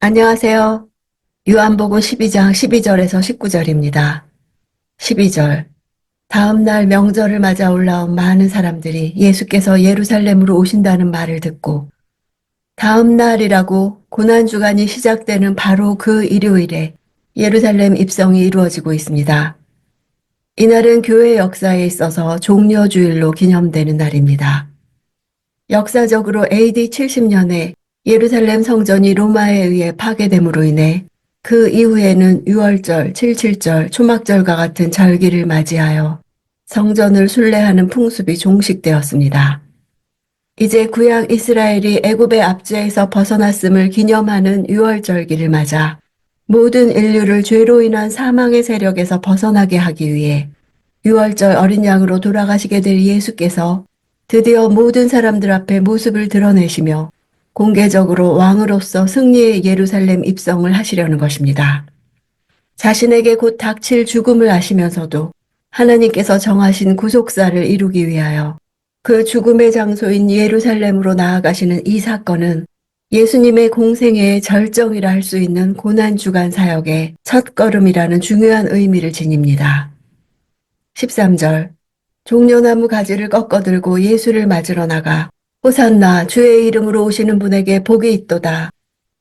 안녕하세요. 요한복음 12장 12절에서 19절입니다. 12절. 다음 날 명절을 맞아 올라온 많은 사람들이 예수께서 예루살렘으로 오신다는 말을 듣고 다음 날이라고 고난주간이 시작되는 바로 그 일요일에 예루살렘 입성이 이루어지고 있습니다. 이날은 교회 역사에 있어서 종려주일로 기념되는 날입니다. 역사적으로 AD 70년에 예루살렘 성전이 로마에 의해 파괴됨으로 인해 그 이후에는 유월절, 칠칠절, 초막절과 같은 절기를 맞이하여 성전을 순례하는 풍습이 종식되었습니다. 이제 구약 이스라엘이 애굽의 압제에서 벗어났음을 기념하는 유월절기를 맞아 모든 인류를 죄로 인한 사망의 세력에서 벗어나게 하기 위해 유월절 어린 양으로 돌아가시게 될 예수께서 드디어 모든 사람들 앞에 모습을 드러내시며 공개적으로 왕으로서 승리의 예루살렘 입성을 하시려는 것입니다. 자신에게 곧 닥칠 죽음을 아시면서도 하나님께서 정하신 구속사를 이루기 위하여 그 죽음의 장소인 예루살렘으로 나아가시는 이 사건은 예수님의 공생애의 절정이라 할 수 있는 고난주간 사역의 첫걸음이라는 중요한 의미를 지닙니다. 13절. 종려나무 가지를 꺾어들고 예수를 맞으러 나가 호산나 주의 이름으로 오시는 분에게 복이 있도다.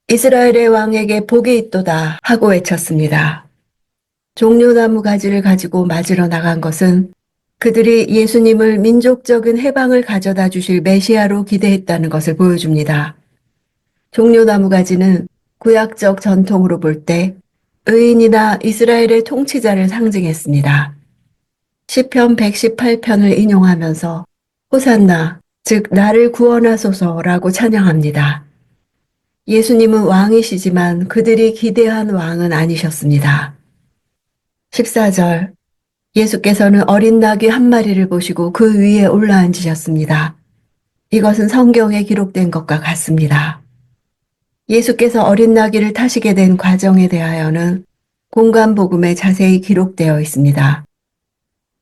이스라엘의 왕에게 복이 있도다 하고 외쳤습니다. 종려나무 가지를 가지고 맞으러 나간 것은 그들이 예수님을 민족적인 해방을 가져다 주실 메시아로 기대했다는 것을 보여줍니다. 종려나무 가지는 구약적 전통으로 볼 때 의인이나 이스라엘의 통치자를 상징했습니다. 시편 118편을 인용하면서 호산나, 즉 나를 구원하소서라고 찬양합니다. 예수님은 왕이시지만 그들이 기대한 왕은 아니셨습니다. 14절. 예수께서는 어린 나귀 한 마리를 보시고 그 위에 올라앉으셨습니다. 이것은 성경에 기록된 것과 같습니다. 예수께서 어린 나귀를 타시게 된 과정에 대하여는 공관복음에 자세히 기록되어 있습니다.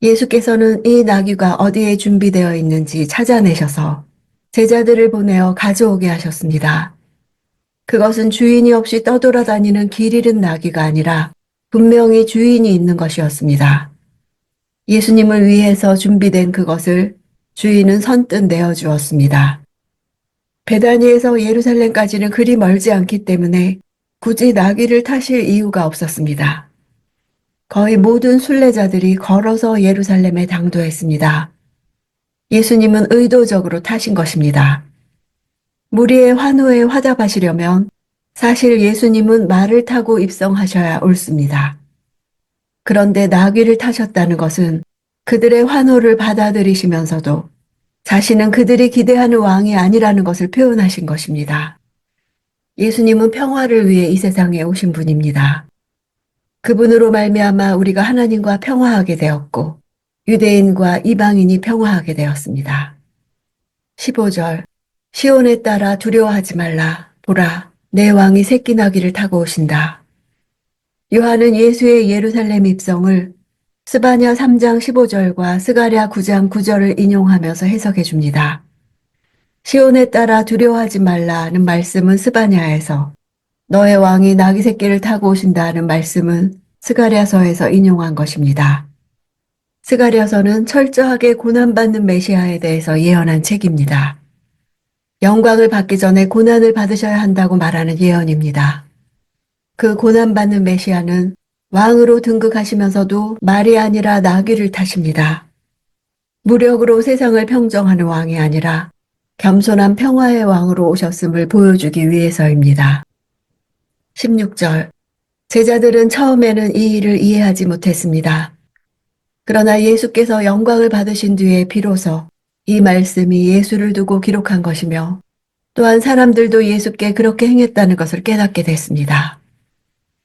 예수께서는 이 나귀가 어디에 준비되어 있는지 찾아내셔서 제자들을 보내어 가져오게 하셨습니다. 그것은 주인이 없이 떠돌아다니는 길 잃은 나귀가 아니라 분명히 주인이 있는 것이었습니다. 예수님을 위해서 준비된 그것을 주인은 선뜻 내어주었습니다. 베다니에서 예루살렘까지는 그리 멀지 않기 때문에 굳이 나귀를 타실 이유가 없었습니다. 거의 모든 순례자들이 걸어서 예루살렘에 당도했습니다. 예수님은 의도적으로 타신 것입니다. 무리의 환호에 화답하시려면 사실 예수님은 말을 타고 입성하셔야 옳습니다. 그런데 나귀를 타셨다는 것은 그들의 환호를 받아들이시면서도 자신은 그들이 기대하는 왕이 아니라는 것을 표현하신 것입니다. 예수님은 평화를 위해 이 세상에 오신 분입니다. 그분으로 말미암아 우리가 하나님과 평화하게 되었고 유대인과 이방인이 평화하게 되었습니다. 15절. 시온에 따라 두려워하지 말라. 보라, 내 왕이 새끼 나귀를 타고 오신다. 요한은 예수의 예루살렘 입성을 스바냐 3장 15절과 스가랴 9장 9절을 인용하면서 해석해 줍니다. 시온에 따라 두려워하지 말라는 말씀은 스바냐에서, 너의 왕이 나귀 새끼를 타고 오신다는 말씀은 스가랴서에서 인용한 것입니다. 스가랴서는 철저하게 고난받는 메시아에 대해서 예언한 책입니다. 영광을 받기 전에 고난을 받으셔야 한다고 말하는 예언입니다. 그 고난받는 메시아는 왕으로 등극하시면서도 말이 아니라 나귀를 타십니다. 무력으로 세상을 평정하는 왕이 아니라 겸손한 평화의 왕으로 오셨음을 보여주기 위해서입니다. 16절. 제자들은 처음에는 이 일을 이해하지 못했습니다. 그러나 예수께서 영광을 받으신 뒤에 비로소 이 말씀이 예수를 두고 기록한 것이며 또한 사람들도 예수께 그렇게 행했다는 것을 깨닫게 됐습니다.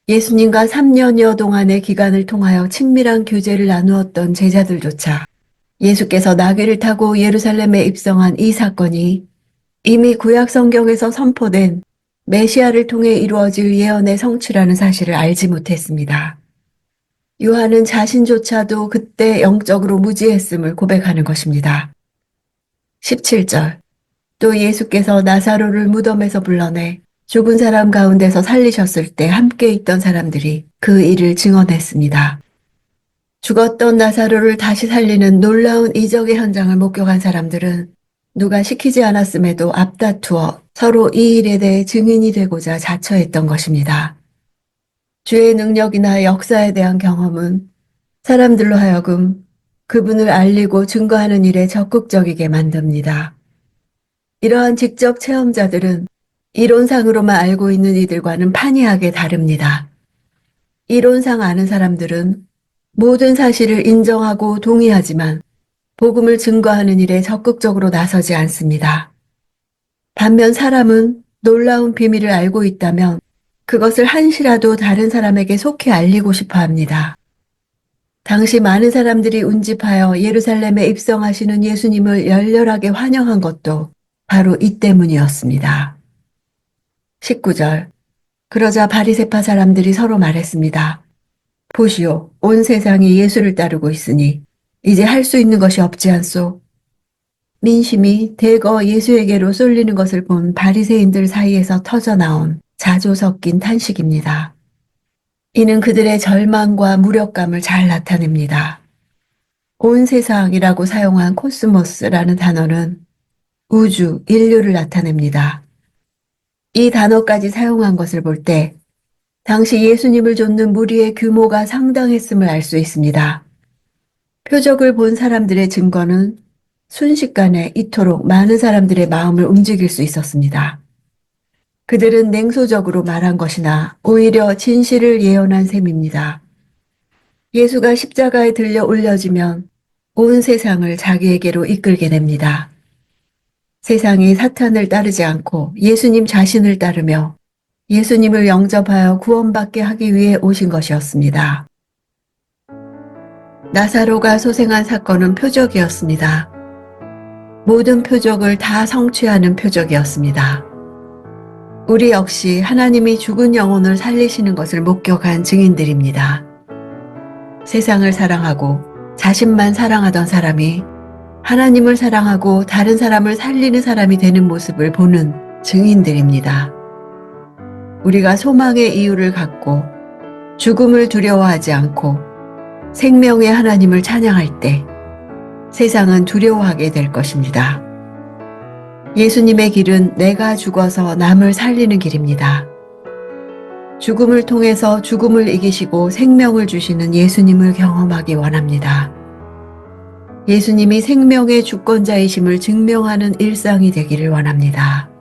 예수님과 3년여 동안의 기간을 통하여 친밀한 교제를 나누었던 제자들조차 예수께서 나귀를 타고 예루살렘에 입성한 이 사건이 이미 구약 성경에서 선포된 메시아를 통해 이루어질 예언의 성취라는 사실을 알지 못했습니다. 요한은 자신조차도 그때 영적으로 무지했음을 고백하는 것입니다. 17절. 또 예수께서 나사로를 무덤에서 불러내 죽은 사람 가운데서 살리셨을 때 함께 있던 사람들이 그 일을 증언했습니다. 죽었던 나사로를 다시 살리는 놀라운 이적의 현장을 목격한 사람들은 누가 시키지 않았음에도 앞다투어 서로 이 일에 대해 증인이 되고자 자처했던 것입니다. 주의 능력이나 역사에 대한 경험은 사람들로 하여금 그분을 알리고 증거하는 일에 적극적이게 만듭니다. 이러한 직접 체험자들은 이론상으로만 알고 있는 이들과는 판이하게 다릅니다. 이론상 아는 사람들은 모든 사실을 인정하고 동의하지만 복음을 증거하는 일에 적극적으로 나서지 않습니다. 반면 사람은 놀라운 비밀을 알고 있다면 그것을 한시라도 다른 사람에게 속히 알리고 싶어 합니다. 당시 많은 사람들이 운집하여 예루살렘에 입성하시는 예수님을 열렬하게 환영한 것도 바로 이 때문이었습니다. 19절. 그러자 바리새파 사람들이 서로 말했습니다. 보시오, 온 세상이 예수를 따르고 있으니 이제 할 수 있는 것이 없지 않소. 민심이 대거 예수에게로 쏠리는 것을 본 바리새인들 사이에서 터져나온 자조 섞인 탄식입니다. 이는 그들의 절망과 무력감을 잘 나타냅니다. 온 세상이라고 사용한 코스모스라는 단어는 우주, 인류를 나타냅니다. 이 단어까지 사용한 것을 볼 때 당시 예수님을 좇는 무리의 규모가 상당했음을 알 수 있습니다. 표적을 본 사람들의 증거는 순식간에 이토록 많은 사람들의 마음을 움직일 수 있었습니다. 그들은 냉소적으로 말한 것이나 오히려 진실을 예언한 셈입니다. 예수가 십자가에 들려 올려지면 온 세상을 자기에게로 이끌게 됩니다. 세상이 사탄을 따르지 않고 예수님 자신을 따르며 예수님을 영접하여 구원받게 하기 위해 오신 것이었습니다. 나사로가 소생한 사건은 표적이었습니다. 모든 표적을 다 성취하는 표적이었습니다. 우리 역시 하나님이 죽은 영혼을 살리시는 것을 목격한 증인들입니다. 세상을 사랑하고 자신만 사랑하던 사람이 하나님을 사랑하고 다른 사람을 살리는 사람이 되는 모습을 보는 증인들입니다. 우리가 소망의 이유를 갖고 죽음을 두려워하지 않고 생명의 하나님을 찬양할 때 세상은 두려워하게 될 것입니다. 예수님의 길은 내가 죽어서 남을 살리는 길입니다. 죽음을 통해서 죽음을 이기시고 생명을 주시는 예수님을 경험하기 원합니다. 예수님이 생명의 주권자이심을 증명하는 일상이 되기를 원합니다.